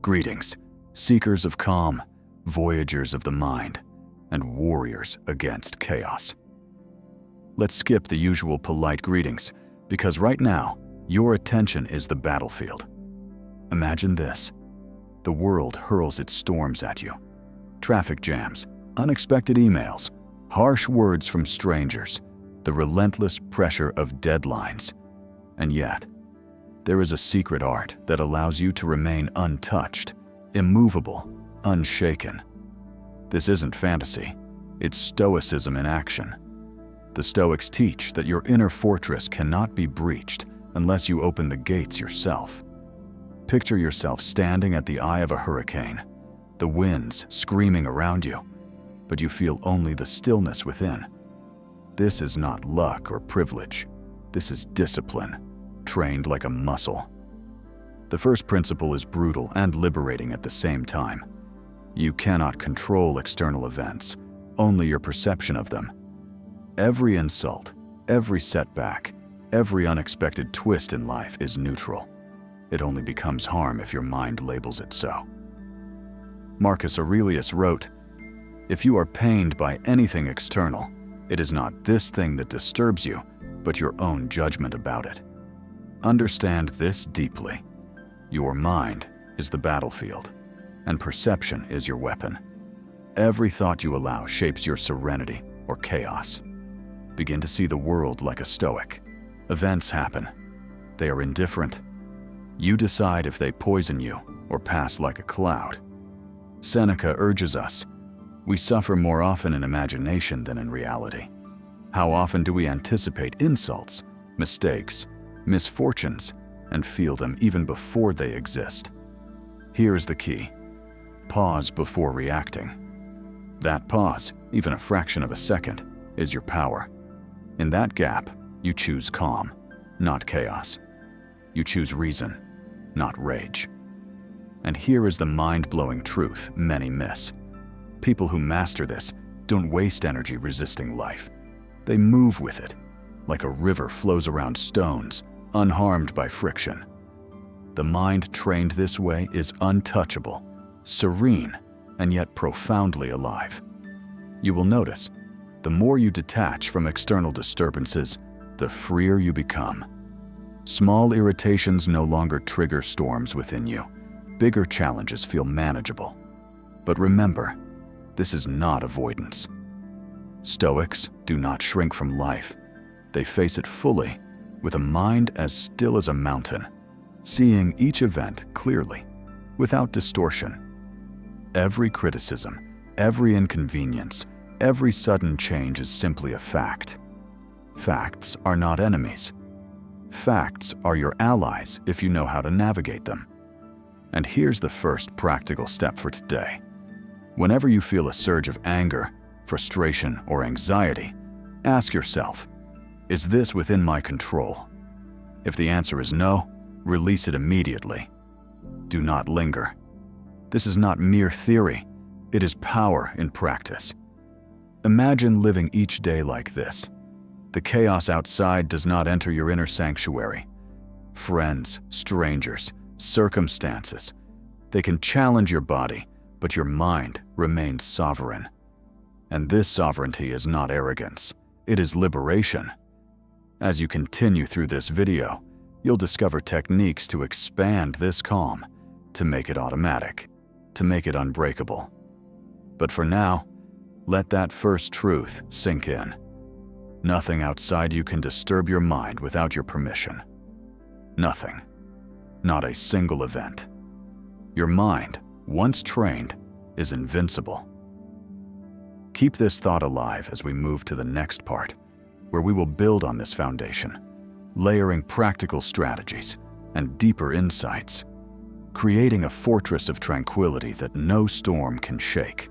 Greetings, seekers of calm, voyagers of the mind, and warriors against chaos. Let's skip the usual polite greetings, because right now, your attention is the battlefield. Imagine this. The world hurls its storms at you. Traffic jams, unexpected emails, harsh words from strangers, the relentless pressure of deadlines. And yet, there is a secret art that allows you to remain untouched, immovable, unshaken. This isn't fantasy, it's Stoicism in action. The Stoics teach that your inner fortress cannot be breached unless you open the gates yourself. Picture yourself standing at the eye of a hurricane, the winds screaming around you, but you feel only the stillness within. This is not luck or privilege. This is discipline, trained like a muscle. The first principle is brutal and liberating at the same time. You cannot control external events, only your perception of them. Every insult, every setback, every unexpected twist in life is neutral. It only becomes harm if your mind labels it so. Marcus Aurelius wrote, "If you are pained by anything external, it is not this thing that disturbs you, but your own judgment about it." Understand this deeply. Your mind is the battlefield, and perception is your weapon. Every thought you allow shapes your serenity or chaos. Begin to see the world like a Stoic. Events happen. They are indifferent. You decide if they poison you or pass like a cloud. Seneca urges us, we suffer more often in imagination than in reality. How often do we anticipate insults, mistakes, misfortunes, and feel them even before they exist? Here is the key. Pause before reacting. That pause, even a fraction of a second, is your power. In that gap, you choose calm, not chaos. You choose reason, not rage. And here is the mind-blowing truth many miss. People who master this don't waste energy resisting life. They move with it, like a river flows around stones, unharmed by friction. The mind trained this way is untouchable, serene, and yet profoundly alive. You will notice, the more you detach from external disturbances, the freer you become. Small irritations no longer trigger storms within you. Bigger challenges feel manageable. But remember, this is not avoidance. Stoics do not shrink from life. They face it fully, with a mind as still as a mountain, seeing each event clearly, without distortion. Every criticism, every inconvenience, every sudden change is simply a fact. Facts are not enemies. Facts are your allies if you know how to navigate them. And here's the first practical step for today. Whenever you feel a surge of anger, frustration, or anxiety, ask yourself, is this within my control? If the answer is no, release it immediately. Do not linger. This is not mere theory, it is power in practice. Imagine living each day like this. The chaos outside does not enter your inner sanctuary. Friends, strangers, circumstances, they can challenge your body, but your mind remains sovereign. And this sovereignty is not arrogance, it is liberation. As you continue through this video, you'll discover techniques to expand this calm, to make it automatic, to make it unbreakable. But for now, let that first truth sink in. Nothing outside you can disturb your mind without your permission. Nothing. Not a single event. Your mind, once trained, is invincible. Keep this thought alive as we move to the next part, where we will build on this foundation, layering practical strategies and deeper insights, creating a fortress of tranquility that no storm can shake.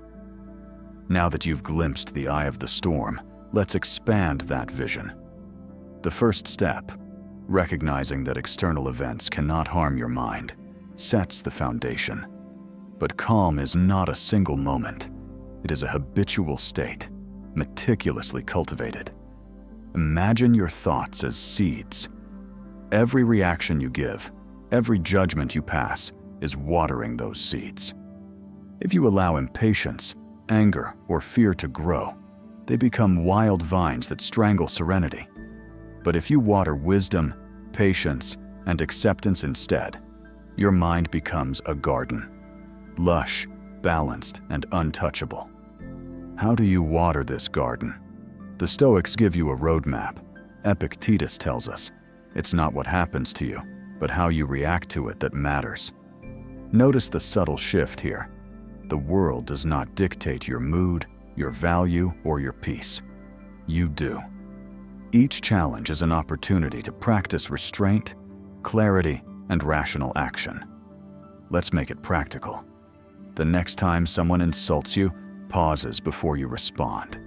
Now that you've glimpsed the eye of the storm, let's expand that vision. The first step, recognizing that external events cannot harm your mind, sets the foundation. But calm is not a single moment. It is a habitual state, meticulously cultivated. Imagine your thoughts as seeds. Every reaction you give, every judgment you pass, is watering those seeds. If you allow impatience, anger, or fear to grow, they become wild vines that strangle serenity. But if you water wisdom, patience, and acceptance instead, your mind becomes a garden, lush, balanced, and untouchable. How do you water this garden? The Stoics give you a roadmap. Epictetus tells us, it's not what happens to you, but how you react to it that matters. Notice the subtle shift here. The world does not dictate your mood, your value, or your peace. You do. Each challenge is an opportunity to practice restraint, clarity, and rational action. Let's make it practical. The next time someone insults you, pauses before you respond.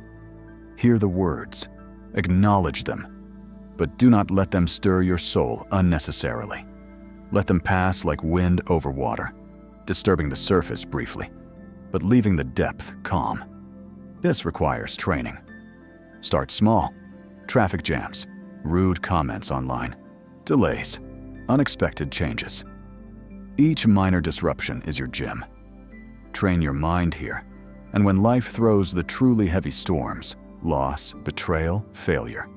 Hear the words, acknowledge them, but do not let them stir your soul unnecessarily. Let them pass like wind over water, disturbing the surface briefly, but leaving the depth calm. This requires training. Start small. Traffic jams, rude comments online, delays, unexpected changes. Each minor disruption is your gym. Train your mind here, and when life throws the truly heavy storms, loss, betrayal, failure,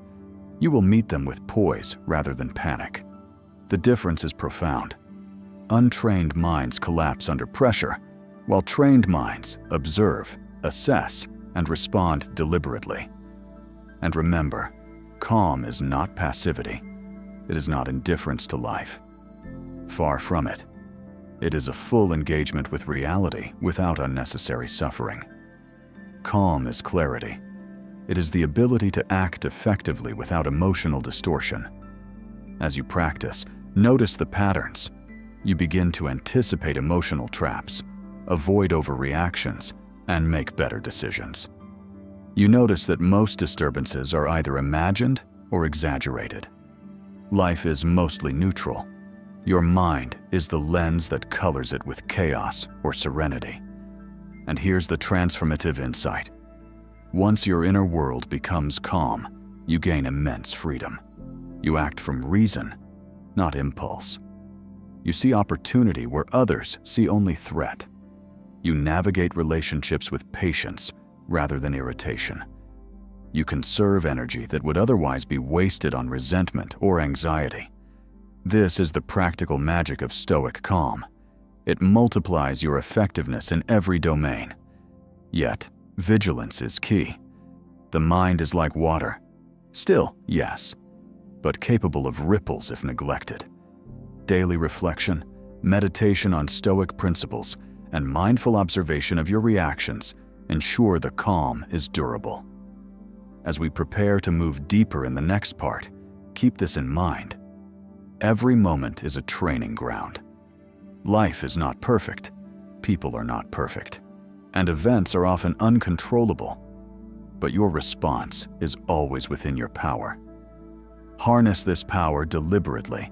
you will meet them with poise rather than panic. The difference is profound. Untrained minds collapse under pressure, while trained minds observe, assess, and respond deliberately. And remember, calm is not passivity. It is not indifference to life. Far from it. It is a full engagement with reality without unnecessary suffering. Calm is clarity. It is the ability to act effectively without emotional distortion. As you practice, notice the patterns. You begin to anticipate emotional traps, avoid overreactions, and make better decisions. You notice that most disturbances are either imagined or exaggerated. Life is mostly neutral. Your mind is the lens that colors it with chaos or serenity. And here's the transformative insight. Once your inner world becomes calm, you gain immense freedom. You act from reason, not impulse. You see opportunity where others see only threat. You navigate relationships with patience rather than irritation. You conserve energy that would otherwise be wasted on resentment or anxiety. This is the practical magic of Stoic calm. It multiplies your effectiveness in every domain. Yet, vigilance is key. The mind is like water. Still, yes, but capable of ripples if neglected. Daily reflection, meditation on Stoic principles, and mindful observation of your reactions ensure the calm is durable. As we prepare to move deeper in the next part, keep this in mind. Every moment is a training ground. Life is not perfect, people are not perfect, and events are often uncontrollable, but your response is always within your power. Harness this power deliberately,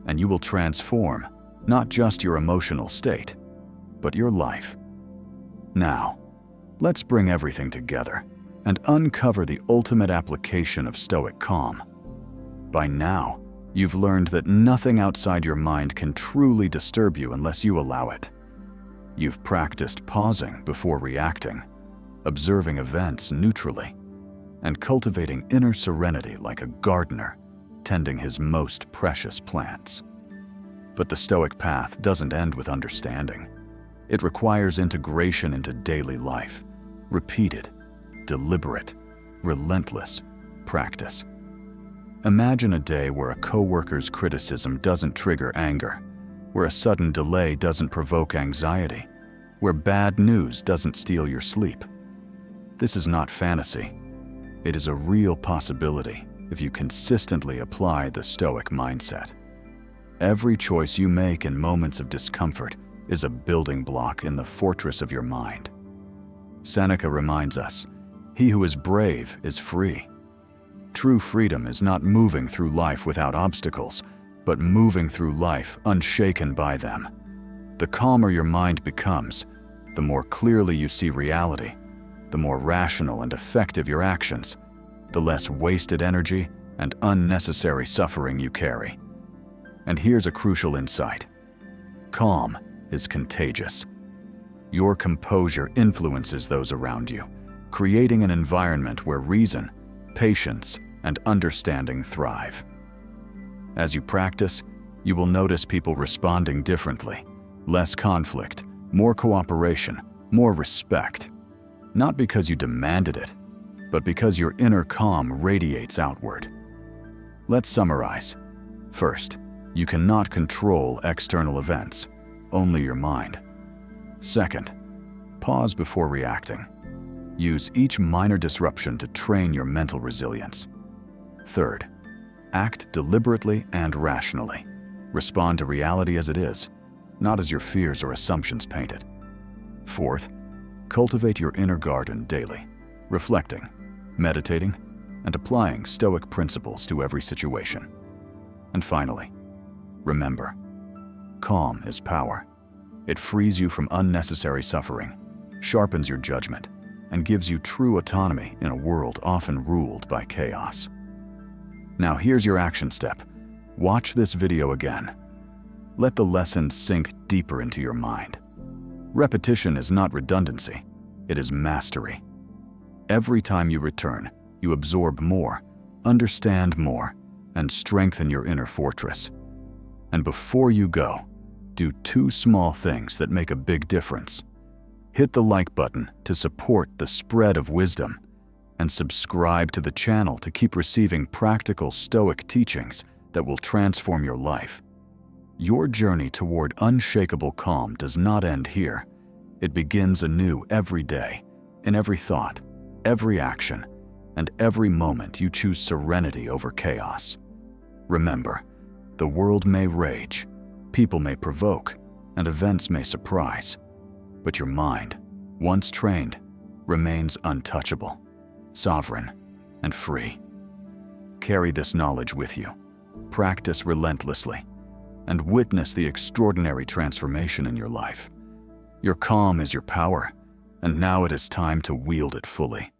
and you will transform not just your emotional state, but your life. Now, let's bring everything together and uncover the ultimate application of Stoic calm. By now, you've learned that nothing outside your mind can truly disturb you unless you allow it. You've practiced pausing before reacting, observing events neutrally, and cultivating inner serenity like a gardener tending his most precious plants. But the Stoic path doesn't end with understanding. It requires integration into daily life, repeated, deliberate, relentless practice. Imagine a day where a coworker's criticism doesn't trigger anger, where a sudden delay doesn't provoke anxiety, where bad news doesn't steal your sleep. This is not fantasy. It is a real possibility if you consistently apply the Stoic mindset. Every choice you make in moments of discomfort is a building block in the fortress of your mind. Seneca reminds us, "He who is brave is free." True freedom is not moving through life without obstacles, but moving through life unshaken by them. The calmer your mind becomes, the more clearly you see reality, the more rational and effective your actions, the less wasted energy and unnecessary suffering you carry. And here's a crucial insight. Calm is contagious. Your composure influences those around you, creating an environment where reason, patience, and understanding thrive. As you practice, you will notice people responding differently, less conflict, more cooperation, more respect. Not because you demanded it, but because your inner calm radiates outward. Let's summarize. First, you cannot control external events, only your mind. Second, pause before reacting. Use each minor disruption to train your mental resilience. Third, act deliberately and rationally. Respond to reality as it is, not as your fears or assumptions paint it. Fourth, cultivate your inner garden daily, reflecting, meditating, and applying Stoic principles to every situation. And finally, remember, calm is power. It frees you from unnecessary suffering, sharpens your judgment, and gives you true autonomy in a world often ruled by chaos. Now here's your action step. Watch this video again. Let the lesson sink deeper into your mind. Repetition is not redundancy, it is mastery. Every time you return, you absorb more, understand more, and strengthen your inner fortress. And before you go, do 2 small things that make a big difference. Hit the like button to support the spread of wisdom, and subscribe to the channel to keep receiving practical Stoic teachings that will transform your life. Your journey toward unshakable calm does not end here. It begins anew every day, in every thought, every action, and every moment you choose serenity over chaos. Remember, the world may rage, people may provoke, and events may surprise, but your mind, once trained, remains untouchable, sovereign, and free. Carry this knowledge with you, practice relentlessly, and witness the extraordinary transformation in your life. Your calm is your power, and now it is time to wield it fully.